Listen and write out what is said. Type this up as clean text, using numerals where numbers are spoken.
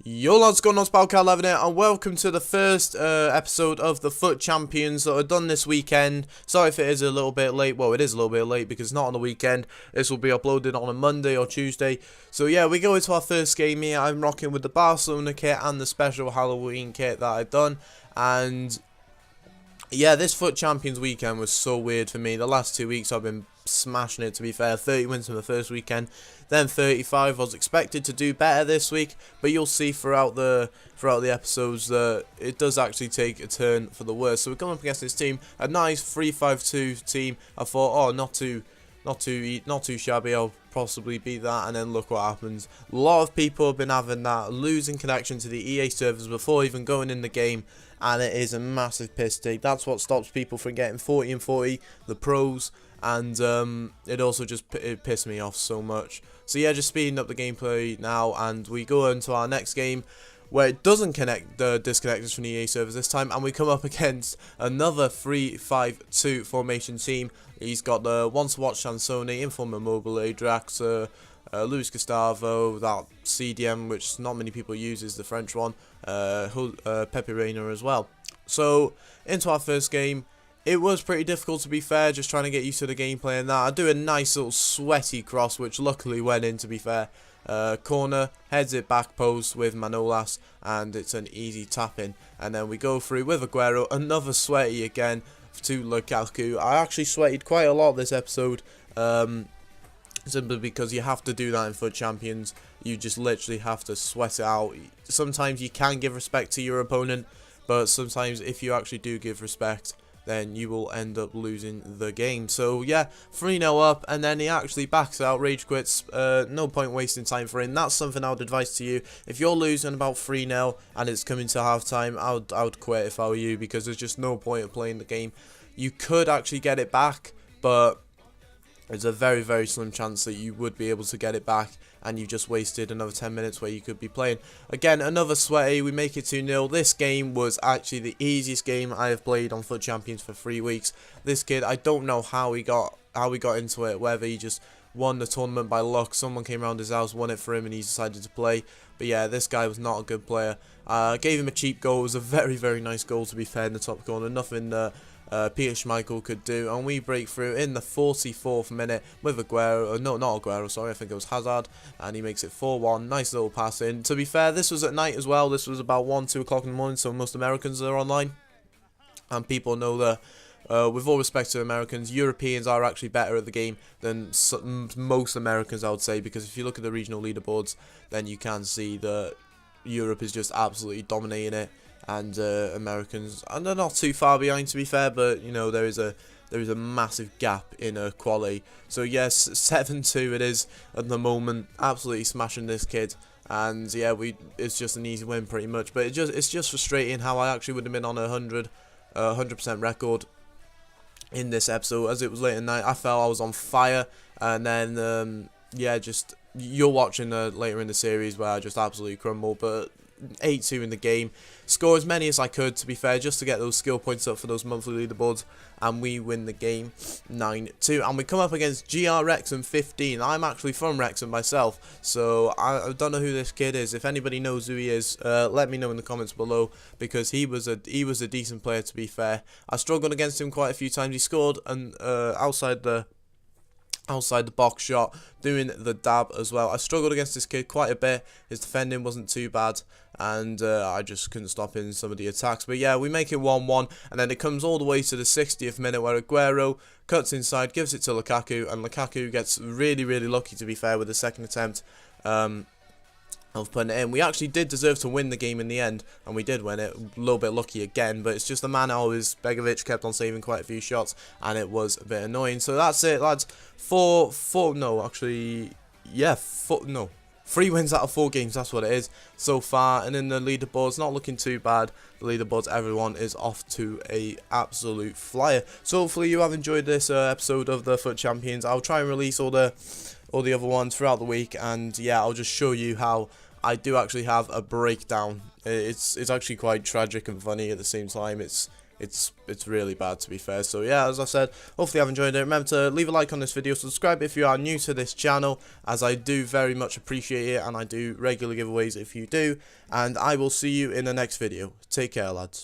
Yo lads, going on Spalcat11 here, and welcome to the first episode of the Foot Champions that are done this weekend. Sorry if it is a little bit late. Well, it is a little bit late because it's not on the weekend. This will be uploaded on a Monday or Tuesday. So yeah, we go into our first game here. I'm rocking with the Barcelona kit and the special Halloween kit that I've done. And yeah, this Foot Champions weekend was so weird for me. The last 2 weeks I've been smashing it, to be fair. 30 wins from the first weekend, then 35. I was expected to do better this week, but you'll see throughout the episodes that it does actually take a turn for the worse. So we're coming up against this team, a nice 3-5-2 team. I thought, oh, not too shabby, I'll possibly beat that, and then look what happens. A lot of people have been having that losing connection to the EA servers before even going in the game, and it is a massive piss take. That's what stops people from getting 40 and 40, the pros, and it also just pissed me off so much. So yeah, just speeding up the gameplay now, and we go into our next game where it doesn't disconnect us from the EA servers this time, and we come up against another 3-5-2 formation team. He's got the once watched Sansoni, Informer Mobile, Drax, Luis Gustavo, that CDM which not many people use is the French one, Pepe Reina as well. So into our first game. It was pretty difficult, to be fair, just trying to get used to the gameplay and that. I do a nice little sweaty cross, which luckily went in, to be fair. Corner, heads it back post with Manolas, and it's an easy tap in. And then we go through with Aguero, another sweaty again to Lukaku. I actually sweated quite a lot this episode, simply because you have to do that in Foot Champions. You just literally have to sweat it out. Sometimes you can give respect to your opponent, but sometimes if you actually do give respect, then you will end up losing the game. So yeah, 3-0 up, and then he actually backs out, rage quits. No point wasting time for him. That's something I would advise to you. If you're losing about 3-0 and it's coming to half time, I would quit if I were you, because there's just no point of playing the game. You could actually get it back, but there's a very, very slim chance that you would be able to get it back, and you just wasted another 10 minutes where you could be playing. Again, another sweaty, we make it 2-0. This game was actually the easiest game I have played on Foot Champions for 3 weeks. This kid, I don't know how he got into it, whether he just won the tournament by luck, someone came around his house, won it for him, and he decided to play. But yeah, this guy was not a good player. Gave him a cheap goal. It was a very, very nice goal, to be fair, in the top corner. Nothing Peter Schmeichel could do, and we break through in the 44th minute with Aguero, no, not Aguero, sorry, I think it was Hazard, and he makes it 4-1, nice little pass in. To be fair, this was at night as well. This was about 1-2 o'clock in the morning, so most Americans are online, and people know that, with all respect to Americans, Europeans are actually better at the game than most Americans, I would say, because if you look at the regional leaderboards, then you can see that Europe is just absolutely dominating it. And Americans, and they're not too far behind, to be fair, but you know, there is a massive gap in quality. So yes, 7-2 it is at the moment, absolutely smashing this kid, and yeah, it's just an easy win pretty much. But it's just frustrating how I actually would have been on a 100% record in this episode, as it was late at night. I felt I was on fire, and then yeah, just you're watching later in the series where I just absolutely crumbled. But 8-2 in the game, score as many as I could, to be fair, just to get those skill points up for those monthly leaderboards, and we win the game 9-2. And we come up against GR Wrexham 15. I'm actually from Wrexham myself, so I don't know who this kid is. If anybody knows who he is, let me know in the comments below, because he was a decent player, to be fair. I struggled against him quite a few times. He scored and outside the box shot, doing the dab as well. I struggled against this kid quite a bit. His defending wasn't too bad, and I just couldn't stop in some of the attacks. But yeah, we make it 1-1, and then it comes all the way to the 60th minute where Aguero cuts inside, gives it to Lukaku, and Lukaku gets really, really lucky, to be fair, with the second attempt of putting it in. We actually did deserve to win the game in the end, and we did win it. A little bit lucky again, but it's just the man always, Begovic, kept on saving quite a few shots, and it was a bit annoying. So that's it, lads. 3 wins out of 4 games, that's what it is so far. And in the leaderboards, not looking too bad. The leaderboards, everyone is off to a absolute flyer. So hopefully you have enjoyed this episode of the Foot Champions. I'll try and release all the other ones throughout the week, and yeah, I'll just show you how I do actually have a breakdown. It's actually quite tragic and funny at the same time. It's It's really bad, to be fair. So yeah, as I said, hopefully you've enjoyed it. Remember to leave a like on this video, subscribe if you are new to this channel, as I do very much appreciate it, and I do regular giveaways if you do. And I will see you in the next video. Take care, lads.